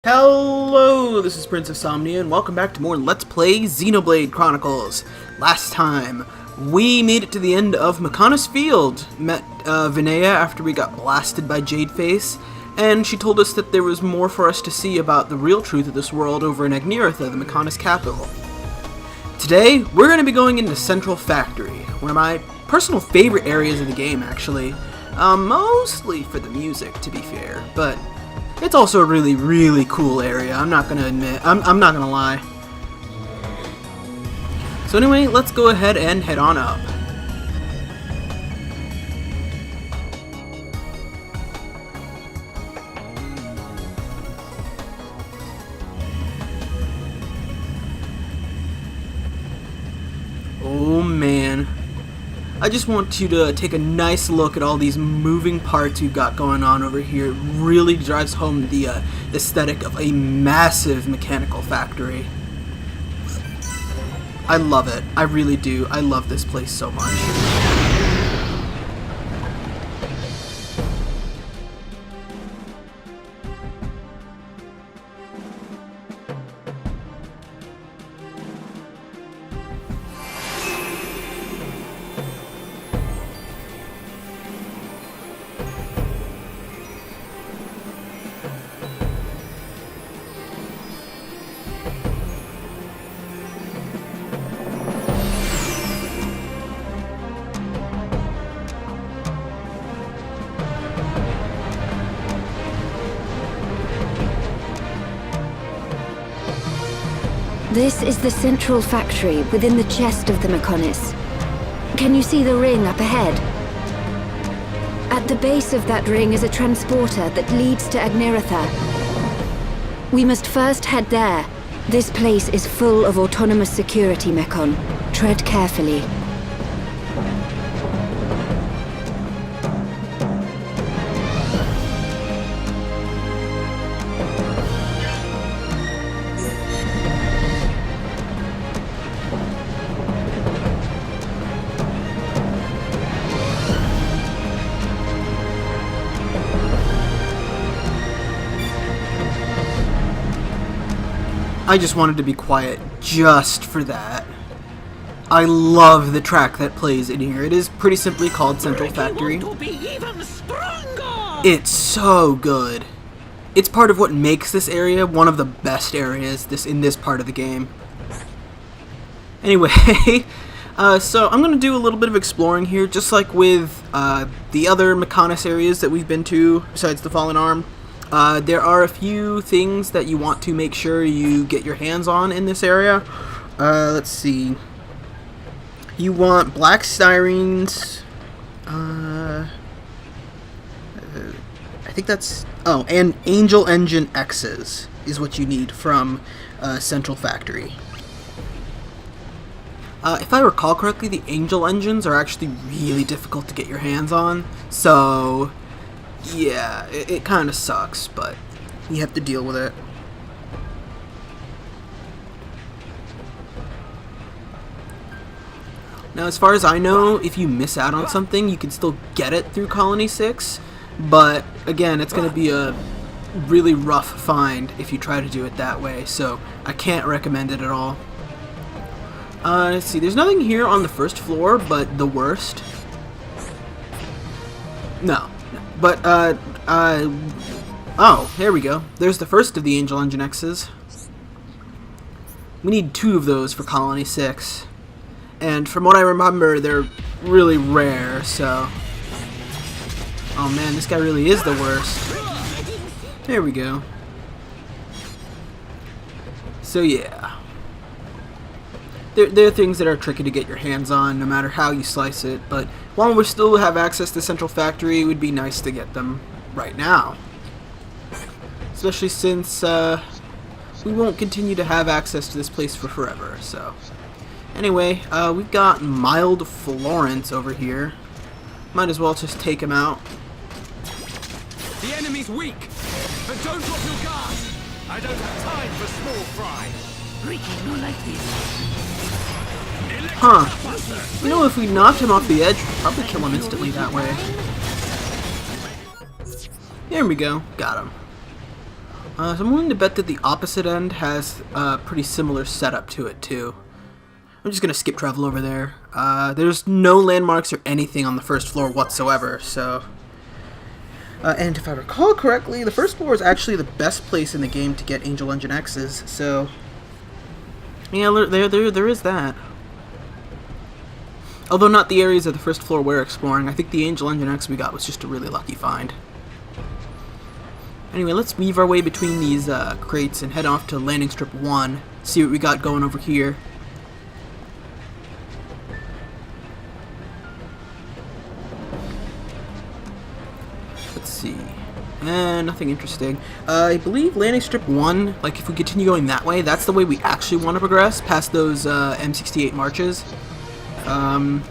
Hello, this is Prince of Somnia, and welcome back to more Let's Play Xenoblade Chronicles. Last time, we made it to the end of Mechonis Field, met Vinaya after we got blasted by Jade Face, and she told us that there was more for us to see about the real truth of this world over in Agniratha, the Mechonis capital. Today, we're going to be going into Central Factory, one of my personal favorite areas of the game, actually. Mostly for the music, to be fair, but it's also a really cool area, I'm not gonna admit. I'm not gonna lie. So anyway, let's go ahead and head on up. Oh man. I just want you to take a nice look at all these moving parts we've got going on over here. It really drives home the aesthetic of a massive mechanical factory. I love it. I really do. I love this place so much. This is the central factory within the chest of the Mechonis. Can you see the ring up ahead? At the base of that ring is a transporter that leads to Agniratha. We must first head there. This place is full of autonomous security, Mechon. Tread carefully. I just wanted to be quiet just for that. I love the track that plays in here. It is pretty simply called Central Factory. It's so good. It's part of what makes this area one of the best areas in this part of the game. Anyway, so I'm going to do a little bit of exploring here, just like with the other Mechonis areas that we've been to, besides the Fallen Arm. There are a few things that you want to make sure you get your hands on in this area. Let's see. You want black styrines. I think that's... Oh, and Angel Engine X's is what you need from Central Factory. If I recall correctly, the Angel Engines are actually really difficult to get your hands on, so... yeah, it kind of sucks, but you have to deal with it. Now, as far as I know, if you miss out on something, you can still get it through Colony 6, but again, it's going to be a really rough find if you try to do it that way, so I can't recommend it at all. Let's see, there's nothing here on the first floor but the worst. No. But, oh, here we go. There's the first of the Angel Engine X's. We need 2 of those for Colony 6. And from what I remember, they're really rare, so... oh man, this guy really is the worst. There we go. So yeah. There are things that are tricky to get your hands on, no matter how you slice it, but while we still have access to Central Factory, it would be nice to get them right now. Especially since we won't continue to have access to this place for forever, so... anyway, we've got Mild Florence over here. Might as well just take him out. The enemy's weak, but don't drop your guard. I don't have time for small fry. Huh. You know, if we knocked him off the edge, we'd probably kill him instantly that way. There we go. Got him. So I'm willing to bet that the opposite end has a pretty similar setup to it, too. I'm just going to skip travel over there. There's no landmarks or anything on the first floor whatsoever, so... and if I recall correctly, the first floor is actually the best place in the game to get Angel Engine X's, so... yeah, there is that. Although not the areas of the first floor we're exploring. I think the Angel Engine X we got was just a really lucky find. Anyway, let's weave our way between these crates and head off to landing strip 1. See what we got going over here. Let's see. Nothing interesting. I believe landing strip 1, like if we continue going that way, that's the way we actually want to progress, past those M68 marches. But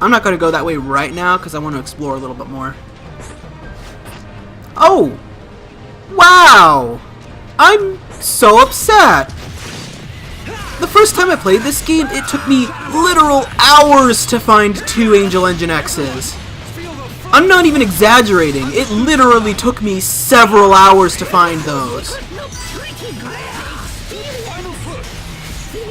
I'm not going to go that way right now because I want to explore a little bit more. Oh! Wow! I'm so upset! The first time I played this game, it took me literal hours to find 2 Angel Engine X's. I'm not even exaggerating. It literally took me several hours to find those.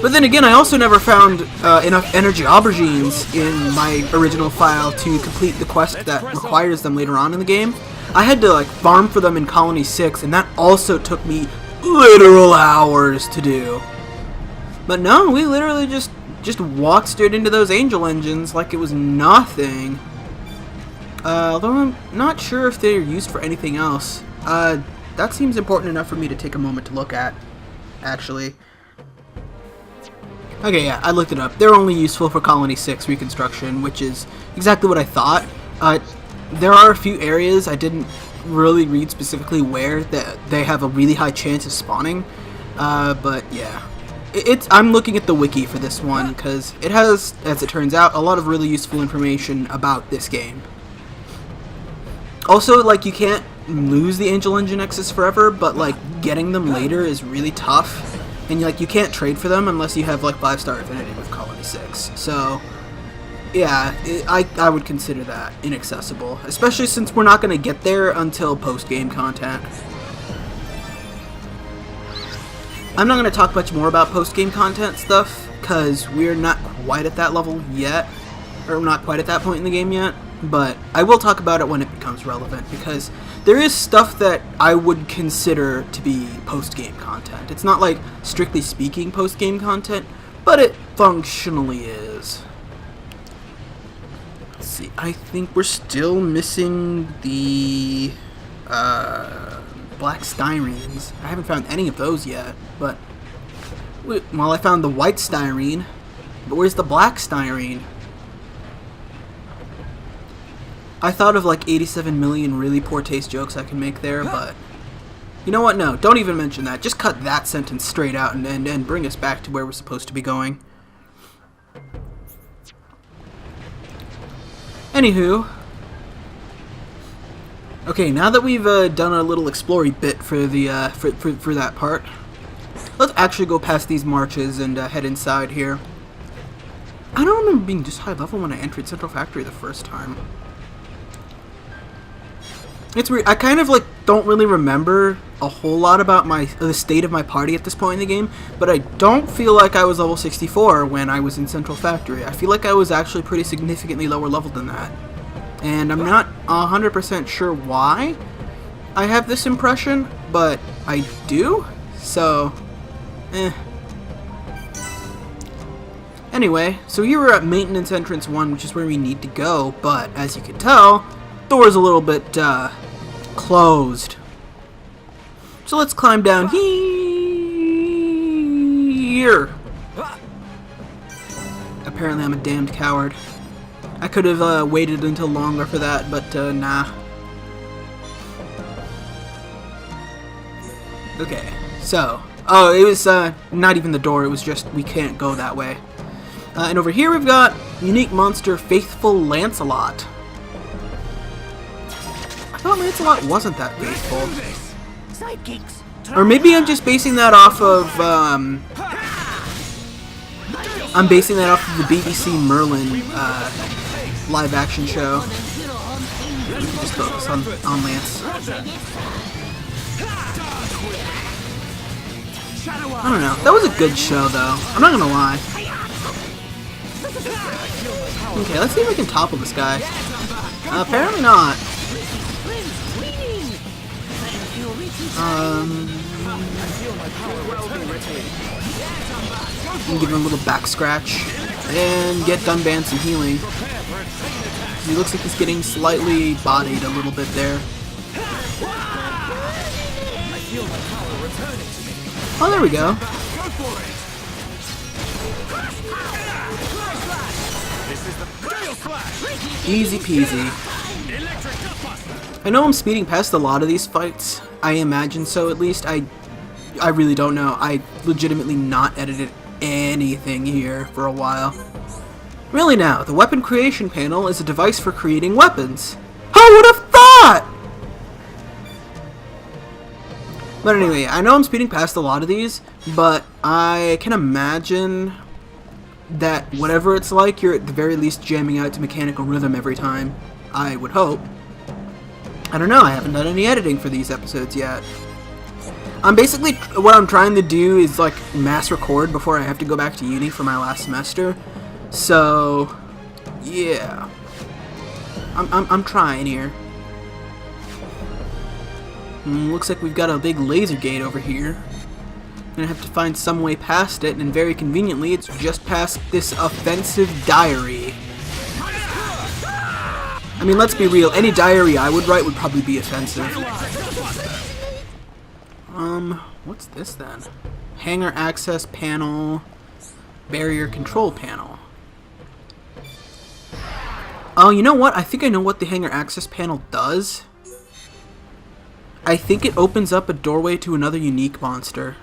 But then again, I also never found enough energy aubergines in my original file to complete the quest that requires them later on in the game. I had to like farm for them in Colony 6, and that also took me literal hours to do. But no, we literally just walked straight into those Angel Engines like it was nothing. Although I'm not sure if they're used for anything else. That seems important enough for me to take a moment to look at, actually. Okay, yeah, I looked it up. They're only useful for Colony 6 reconstruction, which is exactly what I thought. There are a few areas I didn't really read specifically where that they have a really high chance of spawning. But yeah. I'm looking at the wiki for this one, because it has, as it turns out, a lot of really useful information about this game. Also, like, you can't lose the Angel Engine X's forever, but, like, getting them later is really tough. And, like, you can't trade for them unless you have, like, 5-star affinity with Colony 6. So, yeah, I would consider that inaccessible. Especially since we're not going to get there until post-game content. I'm not going to talk much more about post-game content stuff, because we're not quite at that level yet. Or not quite at that point in the game yet. But I will talk about it when it becomes relevant, because there is stuff that I would consider to be post-game content. It's not like, strictly speaking, post-game content, but it functionally is. Let's see, I think we're still missing the black styrines. I haven't found any of those yet, but... well, I found the white styrene, but where's the black styrene? I thought of like 87 million really poor taste jokes I can make there, but... you know what? No, don't even mention that. Just cut that sentence straight out and bring us back to where we're supposed to be going. Anywho. Okay, now that we've done our little exploring bit for the for that part, let's actually go past these marches and head inside here. I don't remember being this high level when I entered Central Factory the first time. It's weird. I kind of like don't really remember a whole lot about the state of my party at this point in the game, but I don't feel like I was level 64 when I was in Central Factory. I feel like I was actually pretty significantly lower level than that. And I'm not 100% sure why I have this impression, but I do, so, Anyway, so here we're at Maintenance Entrance 1, which is where we need to go, but as you can tell, door's a little bit, closed. So let's climb down here. Apparently I'm a damned coward. I could have waited until longer for that, but nah. Okay, so, oh, it was not even the door, it was just we can't go that way. And over here we've got unique monster Faithful Lancelot. I thought Lancelot wasn't that faithful. Or maybe I'm just basing that off of, I'm basing that off of the BBC Merlin, live-action show. We can just focus on Lance. I don't know. That was a good show, though. I'm not gonna lie. Okay, let's see if we can topple this guy. Apparently not. And give him a little back scratch and get Dunban some healing. He looks like he's getting slightly bodied a little bit there. Oh, there we go. Easy peasy. I know I'm speeding past a lot of these fights. I imagine so, at least. I really don't know. I legitimately not edited anything here for a while. Really now, the weapon creation panel is a device for creating weapons. Who would have thought? But anyway, I know I'm speeding past a lot of these, but I can imagine that whatever it's like, you're at the very least jamming out to mechanical rhythm every time. I would hope. I don't know, I haven't done any editing for these episodes yet. Basically, what I'm trying to do is like mass record before I have to go back to uni for my last semester. So, yeah. I'm trying here. Looks like we've got a big laser gate over here. Gonna have to find some way past it, and very conveniently, it's just past this offensive diary. I mean, let's be real, any diary I would write would probably be offensive. What's this then? Hangar access panel, barrier control panel. Oh, you know what? I think I know what the hangar access panel does. I think it opens up a doorway to another unique monster.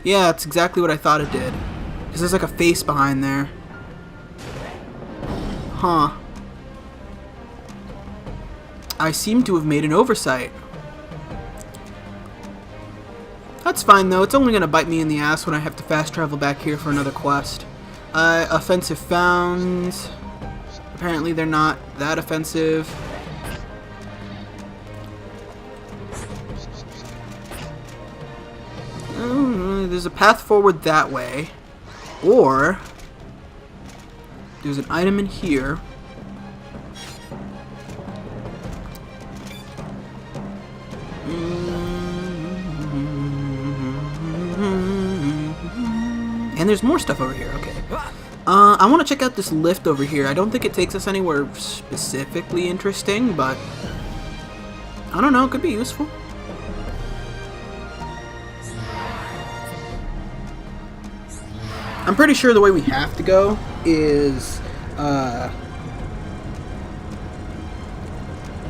Yeah, that's exactly what I thought it did. Because there's like a face behind there. Huh. I seem to have made an oversight. That's fine though, it's only gonna bite me in the ass when I have to fast travel back here for another quest. Offensive found. Apparently they're not that offensive. There's a path forward that way. Or there's an item in here. And there's more stuff over here, okay. I want to check out this lift over here. I don't think it takes us anywhere specifically interesting, but I don't know, it could be useful. I'm pretty sure the way we have to go is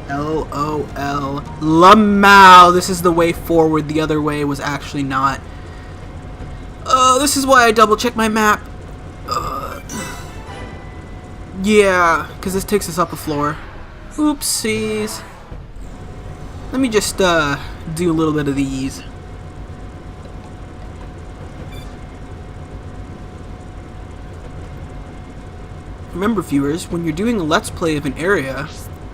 LOL Lamau. This is the way forward. The other way was actually not. This is why I double check my map. Yeah, because this takes us up a floor. Oopsies. Let me just do a little bit of these. Remember, viewers, when you're doing a Let's Play of an area,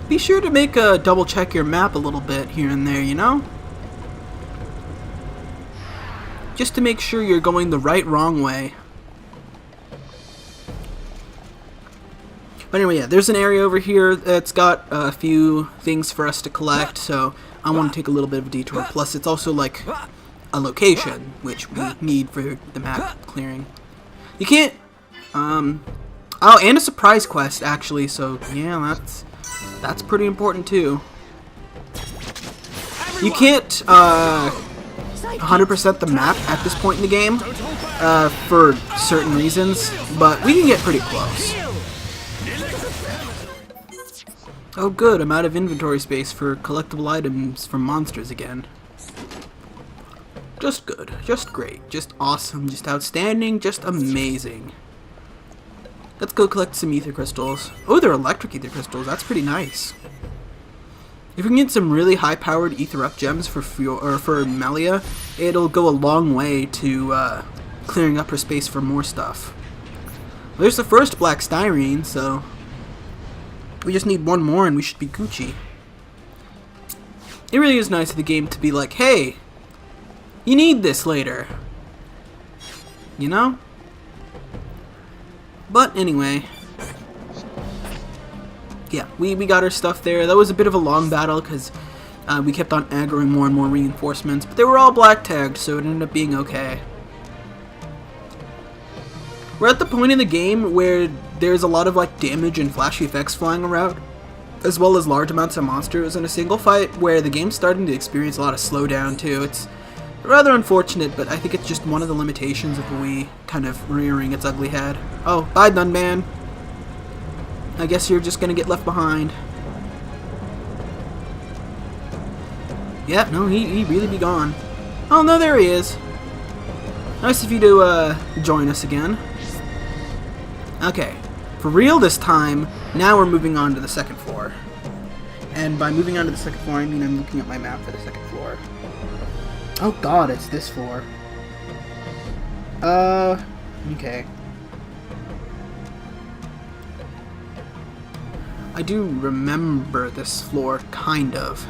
be sure to make a double check your map a little bit here and there, you know? Just to make sure you're going the wrong way. But anyway, yeah, there's an area over here that's got a few things for us to collect, so I want to take a little bit of a detour. Plus, it's also like a location, which we need for the map clearing. You can't, oh, and a surprise quest, actually, so yeah, that's pretty important, too. You can't, 100% the map at this point in the game, for certain reasons, but we can get pretty close. Oh good, I'm out of inventory space for collectible items from monsters again. Just good, just great, just awesome, just outstanding, just amazing. Let's go collect some ether crystals. Oh, they're electric ether crystals. That's pretty nice. If we can get some really high-powered ether up gems for Melia, it'll go a long way to clearing up her space for more stuff. Well, there's the first black styrene, so we just need one more and we should be Gucci. It really is nice of the game to be like, hey, you need this later. You know? But anyway, yeah, we got our stuff there. That was a bit of a long battle because we kept on aggroing more and more reinforcements, but they were all black tagged, so it ended up being okay. We're at the point in the game where there's a lot of like damage and flashy effects flying around, as well as large amounts of monsters in a single fight, where the game's starting to experience a lot of slowdown too. It's rather unfortunate, but I think it's just one of the limitations of the Wii kind of rearing its ugly head. Oh, bye, Dunban. I guess you're just gonna get left behind. Yeah, no, he'd really be gone. Oh, no, there he is. Nice of you to join us again. Okay, for real this time, now we're moving on to the second floor. And by moving on to the second floor, I mean I'm looking at my map for the second floor. Oh god, it's this floor. Okay. I do remember this floor, kind of.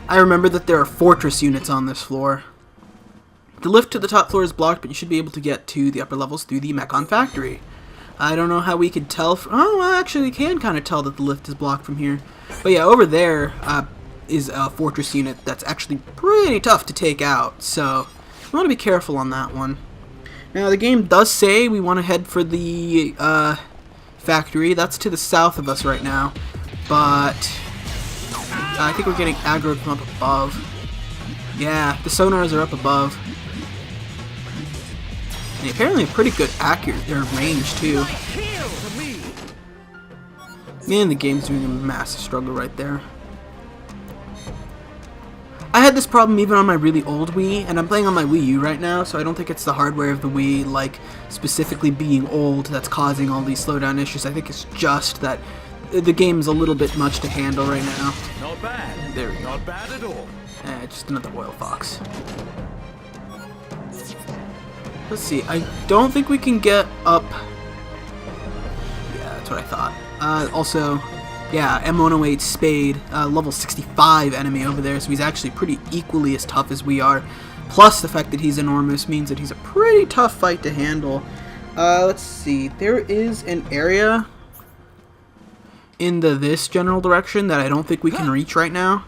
I remember that there are fortress units on this floor. The lift to the top floor is blocked, but you should be able to get to the upper levels through the Mechon factory. I don't know how we could tell. Oh, well, actually, we can kind of tell that the lift is blocked from here. But yeah, over there is a fortress unit that's actually pretty tough to take out. So we want to be careful on that one. Now, the game does say we want to head for the factory. That's to the south of us right now. But I think we're getting aggroed from up above. Yeah, the sonars are up above. And apparently a pretty good range too. Man, the game's doing a massive struggle right there. I had this problem even on my really old Wii, and I'm playing on my Wii U right now, so I don't think it's the hardware of the Wii, like, specifically being old that's causing all these slowdown issues. I think it's just that the game's a little bit much to handle right now. Not bad. There we go. Not bad at all. Just another oil fox. Let's see, I don't think we can get up. Yeah, that's what I thought. Also, yeah, M108 Spade, level 65 enemy over there, so he's actually pretty equally as tough as we are. Plus, the fact that he's enormous means that he's a pretty tough fight to handle. Let's see, there is an area in this general direction that I don't think we can reach right now.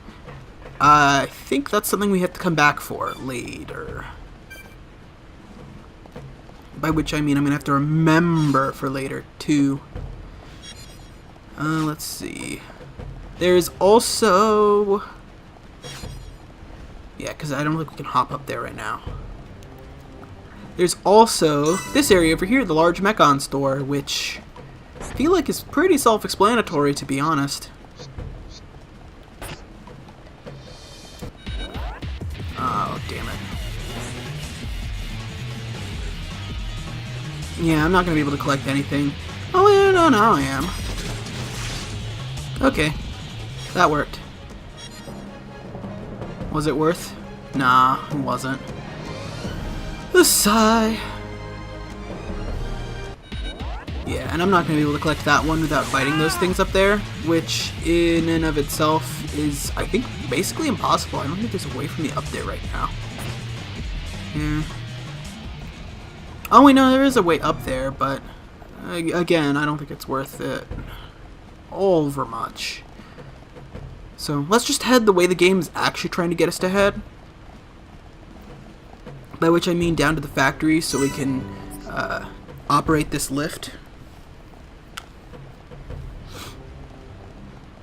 I think that's something we have to come back for later. By which I mean I'm going to have to remember for later, too. Let's see. There's also... Yeah, because I don't think we can hop up there right now. There's also this area over here, the large Mechon store, which I feel like is pretty self-explanatory, to be honest. Oh, damn it. Yeah, I'm not going to be able to collect anything. Oh, yeah, no, I am. Okay. That worked. Was it worth? Nah, it wasn't. A sigh. Yeah, and I'm not going to be able to collect that one without fighting those things up there, which in and of itself is, I think, basically impossible. I don't think there's a way for me up there right now. Yeah. Oh, wait, no, there is a way up there, but again, I don't think it's worth it over much. So let's just head the way the game is actually trying to get us to head. By which I mean down to the factory so we can operate this lift.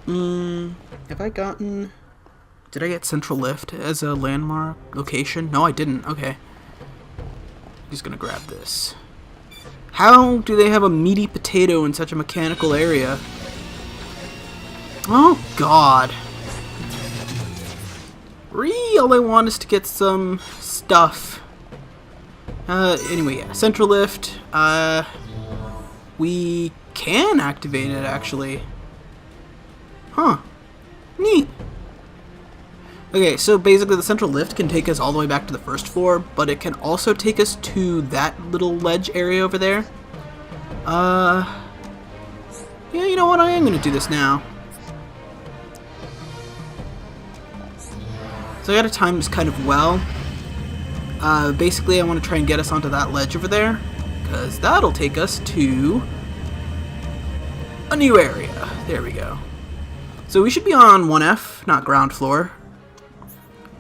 Have I gotten... Did I get Central Lift as a landmark location? No, I didn't. Okay. Just gonna grab this. How do they have a meaty potato in such a mechanical area? Oh god. All I want is to get some stuff. Anyway, yeah, Central Lift. We can activate it, actually. Huh. Neat. Okay, so basically the central lift can take us all the way back to the first floor, but it can also take us to that little ledge area over there. Yeah, you know what? I am going to do this now. So I got to time this kind of well. Basically, I want to try and get us onto that ledge over there, because that'll take us to a new area. There we go. So we should be on 1F, not ground floor.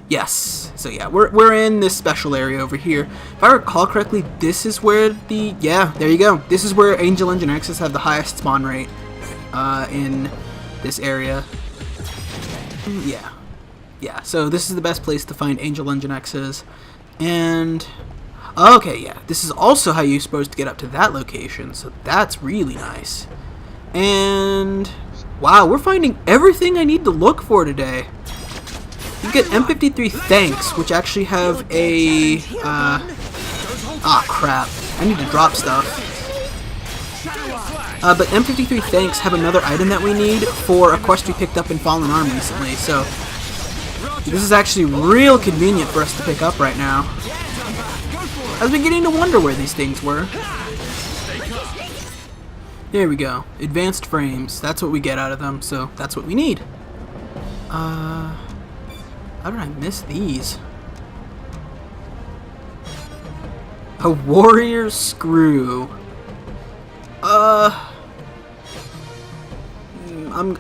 Yes. So yeah, we're in this special area over here. If I recall correctly, this is where the... Yeah, there you go. This is where Angel Engine X's have the highest spawn rate in this area. Yeah. Yeah, so this is the best place to find Angel Engine X's. And... Okay, yeah. This is also how you're supposed to get up to that location, so that's really nice. And... Wow, we're finding everything I need to look for today. You get M53 Thanks, which actually have a... crap. I need to drop stuff. But M53 Thanks have another item that we need for a quest we picked up in Fallen Arm recently, so... This is actually real convenient for us to pick up right now. I was beginning to wonder where these things were. There we go. Advanced frames. That's what we get out of them, so that's what we need. How did I miss these? A warrior screw. I'm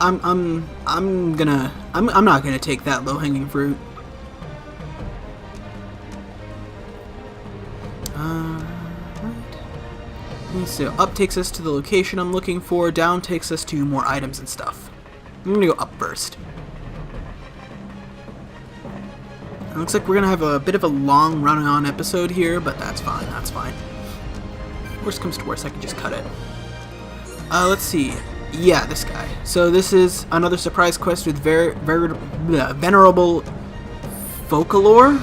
not gonna take that low-hanging fruit. Right. So up takes us to the location I'm looking for. Down takes us to more items and stuff. I'm gonna go up first. It looks like we're gonna have a bit of a long run-on episode here, but that's fine. That's fine. Worst comes to worst, I can just cut it. Let's see. Yeah, this guy. So this is another surprise quest with venerable folklore?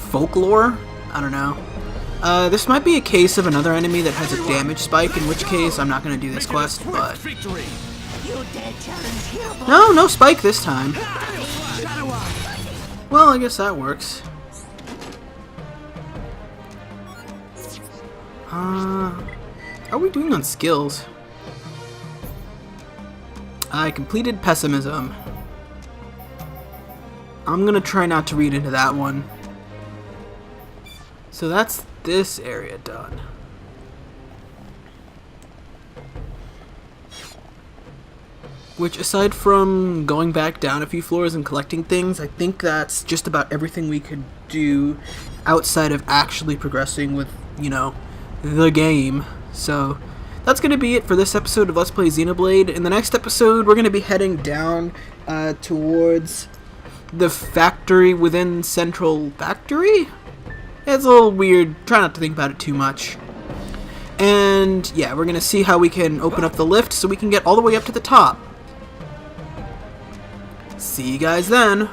Folklore? I don't know. This might be a case of another enemy that has a damage spike, in which case I'm not going to do this quest, but... No spike this time. Well, I guess that works. How are we doing on skills? I completed Pessimism. I'm gonna try not to read into that one. So that's this area done. Which, aside from going back down a few floors and collecting things, I think that's just about everything we could do outside of actually progressing with, you know, the game. So that's going to be it for this episode of Let's Play Xenoblade. In the next episode, we're going to be heading down towards the factory within Central Factory? It's a little weird. Try not to think about it too much. And yeah, we're going to see how we can open up the lift so we can get all the way up to the top. See you guys then.